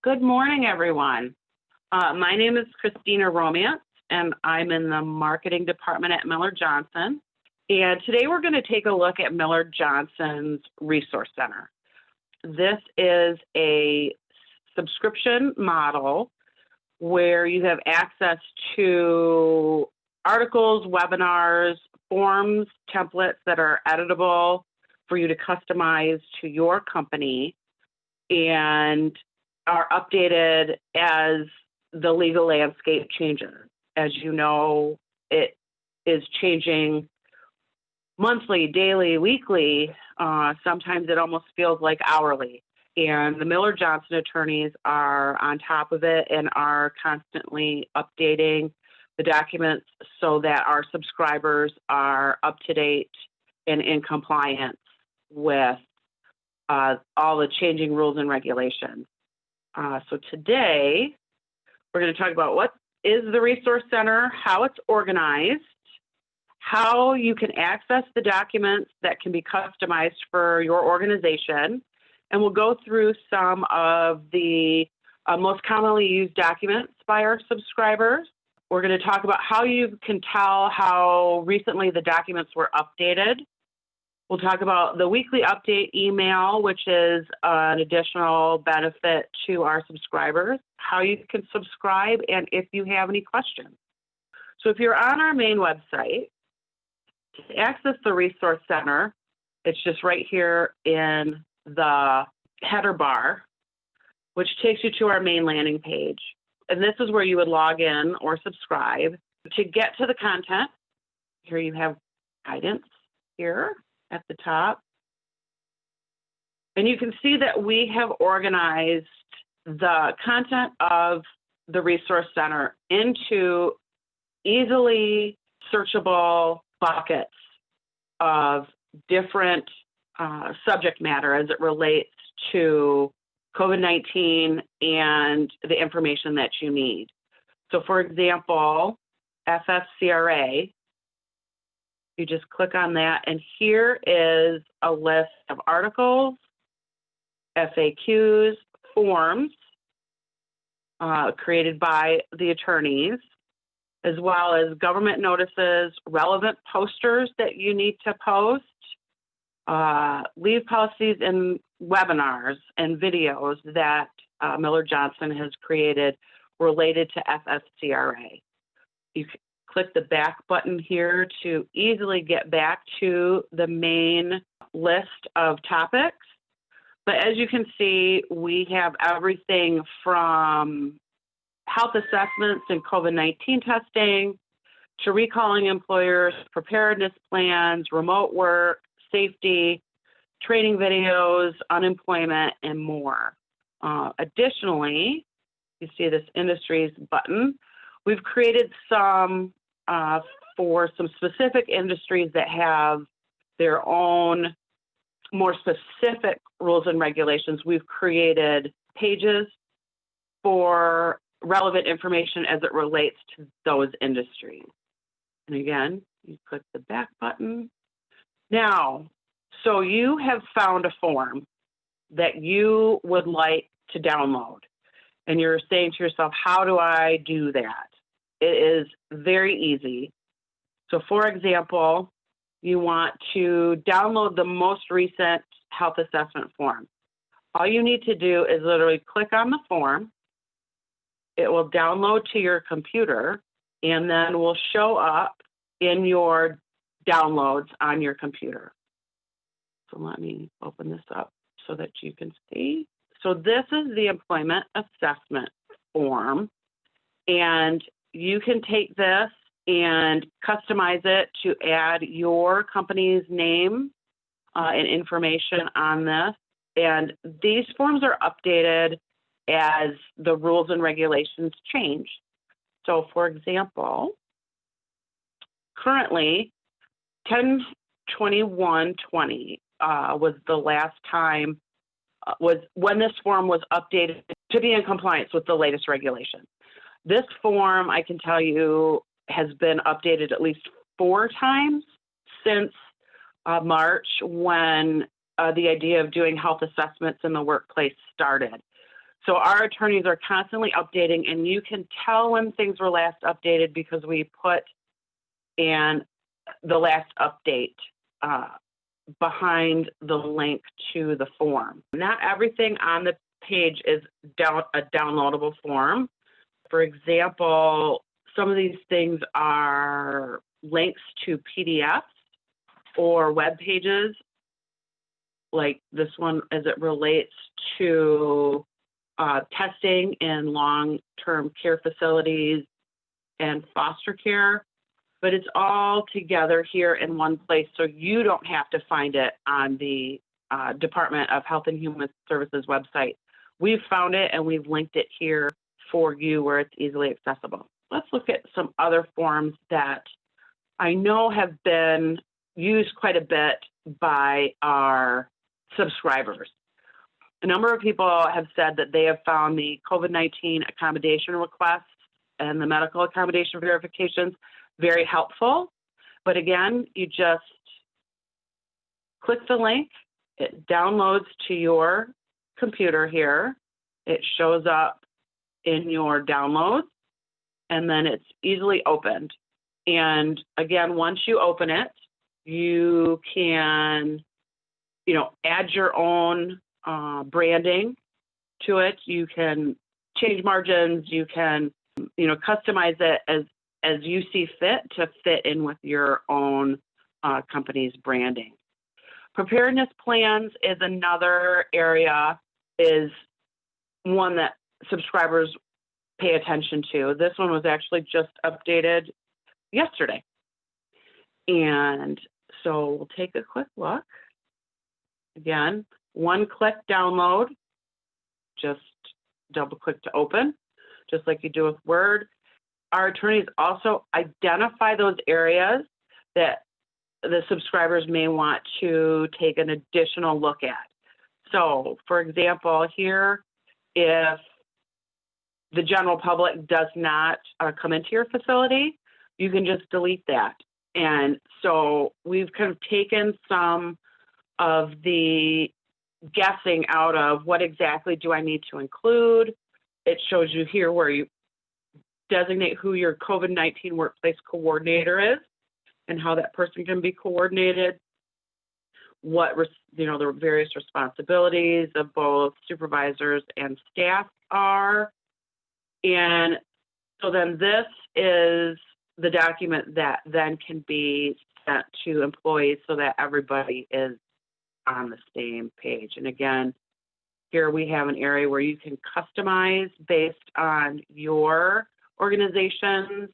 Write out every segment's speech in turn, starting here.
Good morning, everyone. My name is Kristina Romence, and I'm in the marketing department at Miller Johnson. And today we're going to take a look at Miller Johnson's Resource Center. This is a subscription model where you have access to articles, webinars, forms, templates that are editable for you to customize to your company and are updated as the legal landscape changes. As you know, it is changing monthly, daily, weekly. Sometimes it almost feels like hourly. And the Miller Johnson attorneys are on top of it and are constantly updating the documents so that our subscribers are up to date and in compliance with all the changing rules and regulations. So today, we're going to talk about what is the Resource Center, how it's organized, how you can access the documents that can be customized for your organization, and we'll go through some of the most commonly used documents by our subscribers. We're going to talk about how you can tell how recently the documents were updated. We'll talk about the weekly update email, which is an additional benefit to our subscribers, how you can subscribe, and if you have any questions. So if you're on our main website, to access the Resource Center, it's just right here in the header bar, which takes you to our main landing page. And this is where you would log in or subscribe. To get to the content, here you have guidance here at the top. And you can see that we have organized the content of the Resource Center into easily searchable buckets of different subject matter as it relates to COVID-19 and the information that you need. So for example, FFCRA, you just click on that, and here is a list of articles, FAQs, forms created by the attorneys, as well as government notices, relevant posters that you need to post, leave policies and webinars and videos that Miller Johnson has created related to FFCRA. You can click the back button here to easily get back to the main list of topics. But as you can see, we have everything from health assessments and COVID-19 testing to recalling employers, preparedness plans, remote work, safety, training videos, unemployment, and more. Additionally, you see this industries button. We've created some for some specific industries that have their own more specific rules and regulations. We've created pages for relevant information as it relates to those industries. And again, you click the back button. Now, so you have found a form that you would like to download, and you're saying to yourself, how do I do that? It is very easy. So for example, you want to download the most recent health assessment form. All you need to do is literally click on the form. It will download to your computer and then will show up in your downloads on your computer. So let me open this up so that you can see. So this is the employment assessment form, and you can take this and customize it to add your company's name and information on this. And these forms are updated as the rules and regulations change. So for example, currently 10/21/20 was the last time, was when this form was updated to be in compliance with the latest regulation. This form, I can tell you, has been updated at least 4 times since March, when the idea of doing health assessments in the workplace started. So our attorneys are constantly updating, and you can tell when things were last updated because we put in the last update behind the link to the form. Not everything on the page is a downloadable form. For example, some of these things are links to PDFs or web pages, like this one as it relates to testing in long-term care facilities and foster care, but it's all together here in one place, so you don't have to find it on the Department of Health and Human Services website. We've found it and we've linked it here for you where it's easily accessible. Let's look at some other forms that I know have been used quite a bit by our subscribers. A number of people have said that they have found the COVID-19 accommodation requests and the medical accommodation verifications very helpful. But again, you just click the link, it downloads to your computer here, it shows up in your downloads, and then it's easily opened. And again, once you open it, you can, add your own branding to it. You can change margins. You can, customize it as you see fit to fit in with your own company's branding. Preparedness plans is another area, is one that subscribers pay attention to. This one was actually just updated yesterday. And so we'll take a quick look. Again, one-click download, just double-click to open, just like you do with Word. Our attorneys also identify those areas that the subscribers may want to take an additional look at. So, for example, here, if the general public does not come into your facility, you can just delete that. And so we've kind of taken some of the guessing out of what exactly do I need to include. It shows you here where you designate who your COVID-19 workplace coordinator is and how that person can be coordinated, what the various responsibilities of both supervisors and staff are. And so then this is the document that then can be sent to employees so that everybody is on the same page. And again, here we have an area where you can customize based on your organization's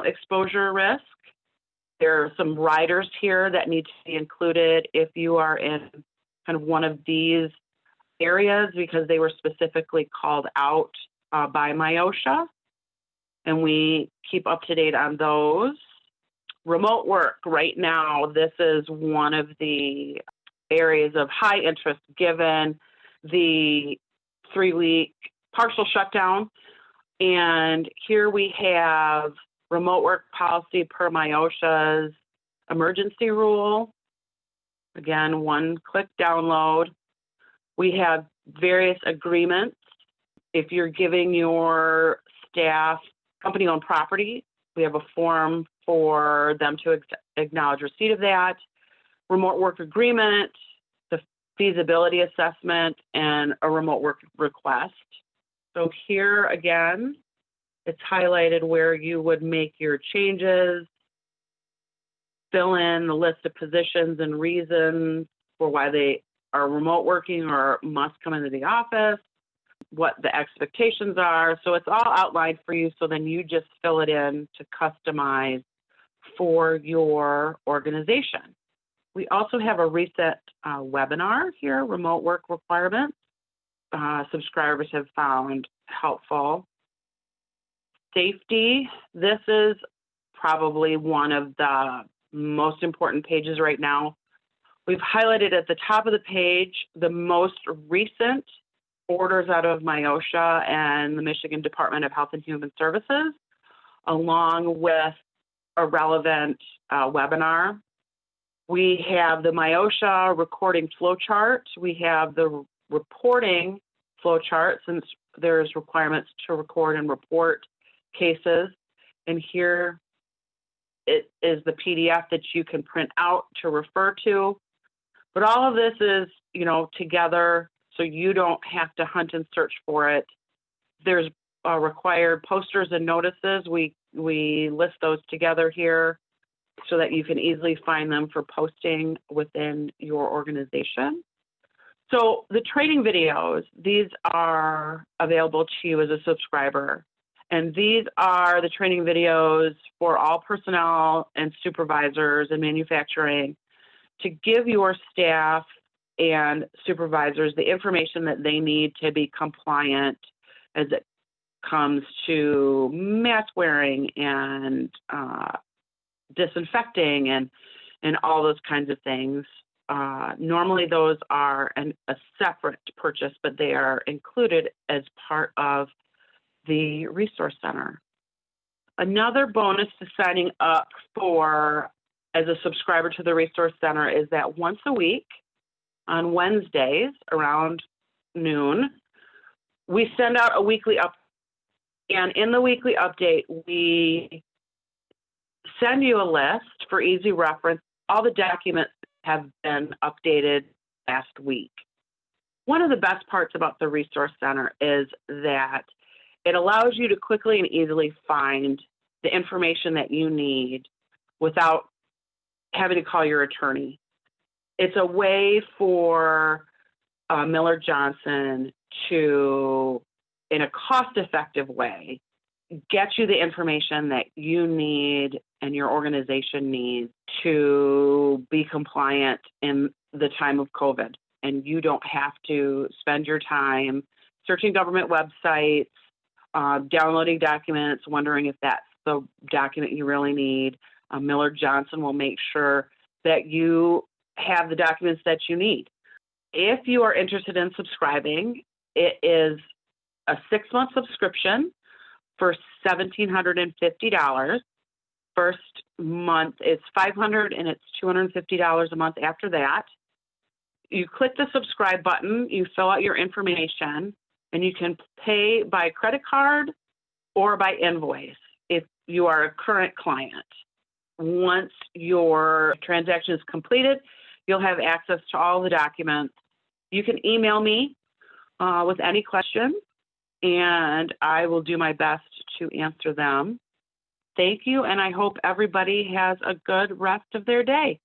exposure risk. There are some riders here that need to be included if you are in kind of one of these areas, because they were specifically called out by MIOSHA, and we keep up to date on those. Remote work, right now, this is one of the areas of high interest given the 3-week partial shutdown. And here we have remote work policy per MIOSHA's emergency rule. Again, one-click download. We have various agreements. If you're giving your staff company-owned property, we have a form for them to acknowledge receipt of that. Remote work agreement, the feasibility assessment, and a remote work request. So here again, it's highlighted where you would make your changes, fill in the list of positions and reasons for why they are remote working or must come into the office, what the expectations are. So it's all outlined for you, so then you just fill it in to customize for your organization. We also have a recent webinar here, remote work requirements. Subscribers have found helpful. Safety, this is probably one of the most important pages right now. We've highlighted at the top of the page the most recent orders out of MIOSHA and the Michigan Department of Health and Human Services, along with a relevant webinar. We have the MIOSHA recording flowchart. We have the reporting flow chart since there's requirements to record and report cases. And here it is the PDF that you can print out to refer to. But all of this is, together, so you don't have to hunt and search for it. There's required posters and notices. We list those together here so that you can easily find them for posting within your organization. So the training videos, these are available to you as a subscriber. And these are the training videos for all personnel and supervisors in manufacturing to give your staff and supervisors the information that they need to be compliant as it comes to mask wearing and disinfecting and all those kinds of things. Normally those are a separate purchase, but they are included as part of the Resource Center. Another bonus to signing up as a subscriber to the Resource Center is that once a week on Wednesdays around noon, we send out a weekly update. And in the weekly update, we send you a list for easy reference. All the documents have been updated last week. One of the best parts about the Resource Center is that it allows you to quickly and easily find the information that you need without having to call your attorney. It's a way for Miller Johnson to, in a cost-effective way, get you the information that you need and your organization needs to be compliant in the time of COVID. And you don't have to spend your time searching government websites, downloading documents, wondering if that's the document you really need. Miller Johnson will make sure that you have the documents that you need. If you are interested in subscribing, it is a 6-month subscription for $1,750. First month is $500 and it's $250 a month after that. You click the subscribe button, you fill out your information, and you can pay by credit card or by invoice if you are a current client. Once your transaction is completed, you'll have access to all the documents. You can email me with any questions, and I will do my best to answer them. Thank you, and I hope everybody has a good rest of their day.